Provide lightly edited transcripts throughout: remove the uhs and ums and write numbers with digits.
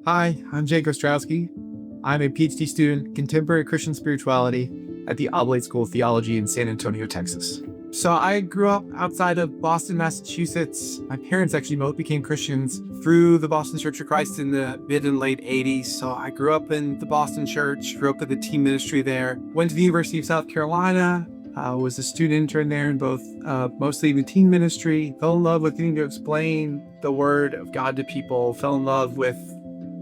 Hi, I'm Jake Ostrowski. I'm a PhD student in contemporary Christian spirituality at the Oblate School of Theology in San Antonio, Texas. So I grew up outside of Boston, Massachusetts. My parents actually both became Christians through the Boston Church of Christ in the mid and late 80s. So I grew up in the Boston Church, grew up in the teen ministry there, went to the University of South Carolina, was a student intern there in both, mostly the teen ministry, fell in love with getting to explain the word of God to people, fell in love with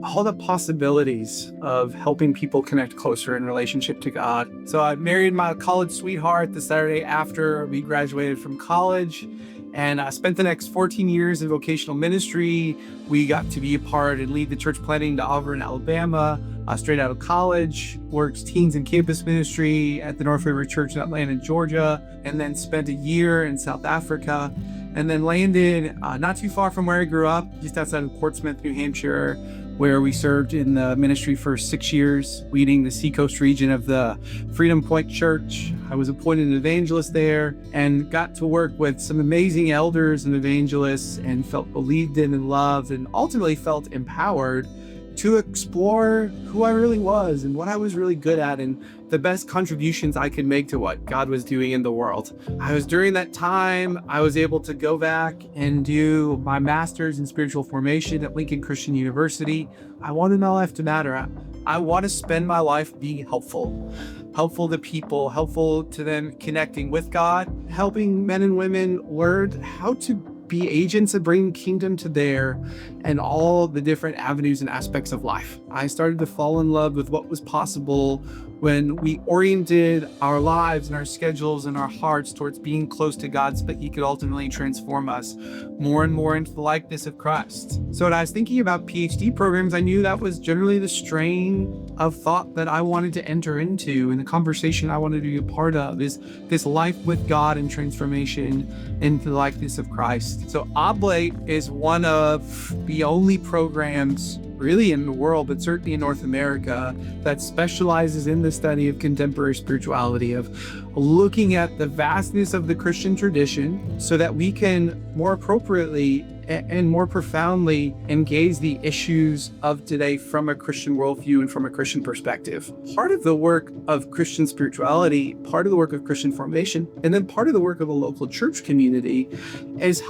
all the possibilities of helping people connect closer in relationship to God. So I married my college sweetheart the Saturday after we graduated from college, and I spent the next 14 years in vocational ministry. We got to be a part and lead the church planting to Auburn, Alabama, straight out of college, worked teens and campus ministry at the North River Church in Atlanta, Georgia, and then spent a year in South Africa, and then landed not too far from where I grew up, just outside of Portsmouth, New Hampshire, where we served in the ministry for 6 years, leading the Seacoast region of the Freedom Point Church. I was appointed an evangelist there and got to work with some amazing elders and evangelists and felt believed in and loved and ultimately felt empowered to explore who I really was and what I was really good at and the best contributions I could make to what God was doing in the world. During that time, I was able to go back and do my master's in spiritual formation at Lincoln Christian University. I wanted my life to matter. I want to spend my life being helpful to people, helpful to them connecting with God, helping men and women learn how to be agents of bringing kingdom to bear and all the different avenues and aspects of life. I started to fall in love with what was possible when we oriented our lives and our schedules and our hearts towards being close to God so that He could ultimately transform us more and more into the likeness of Christ. So when I was thinking about PhD programs, I knew that was generally the strain of thought that I wanted to enter into and the conversation I wanted to be a part of is this life with God and transformation into the likeness of Christ. So Oblate is one of the only programs really in the world, but certainly in North America, that specializes in the study of contemporary spirituality, of looking at the vastness of the Christian tradition so that we can more appropriately and more profoundly engage the issues of today from a Christian worldview and from a Christian perspective. Part of the work of Christian spirituality, part of the work of Christian formation, and then part of the work of a local church community is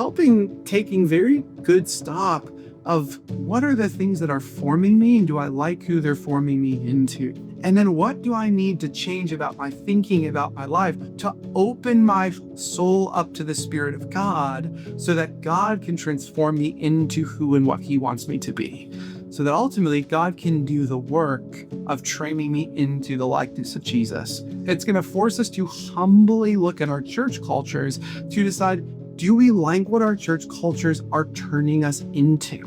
taking very good stock of what are the things that are forming me and do I like who they're forming me into? And then what do I need to change about my thinking, about my life to open my soul up to the Spirit of God so that God can transform me into who and what He wants me to be? So that ultimately God can do the work of training me into the likeness of Jesus. It's going to force us to humbly look at our church cultures to decide, do we like what our church cultures are turning us into?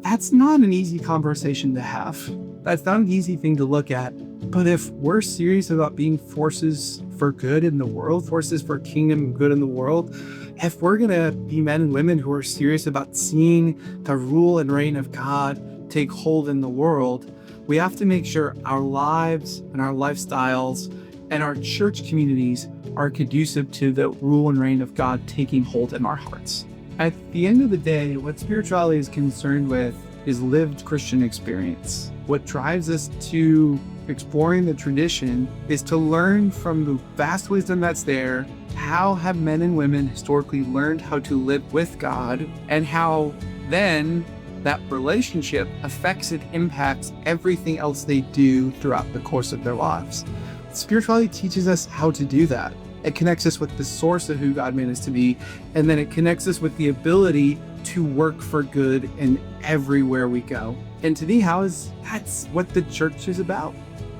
That's not an easy conversation to have. That's not an easy thing to look at. But if we're serious about being forces for good in the world, forces for kingdom good in the world, if we're going to be men and women who are serious about seeing the rule and reign of God take hold in the world, we have to make sure our lives and our lifestyles and our church communities are conducive to the rule and reign of God taking hold in our hearts. At the end of the day, what spirituality is concerned with is lived Christian experience. What drives us to exploring the tradition is to learn from the vast wisdom that's there. How have men and women historically learned how to live with God, and how then that relationship affects and impacts everything else they do throughout the course of their lives. Spirituality teaches us how to do that. It connects us with the source of who God made us to be, and then it connects us with the ability to work for good in everywhere we go. And to me, that's what the church is about.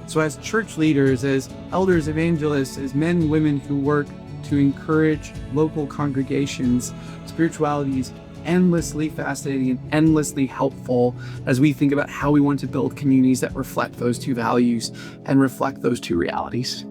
So as church leaders, as elders, evangelists, as men and women who work to encourage local congregations, spirituality is endlessly fascinating and endlessly helpful as we think about how we want to build communities that reflect those two values and reflect those two realities.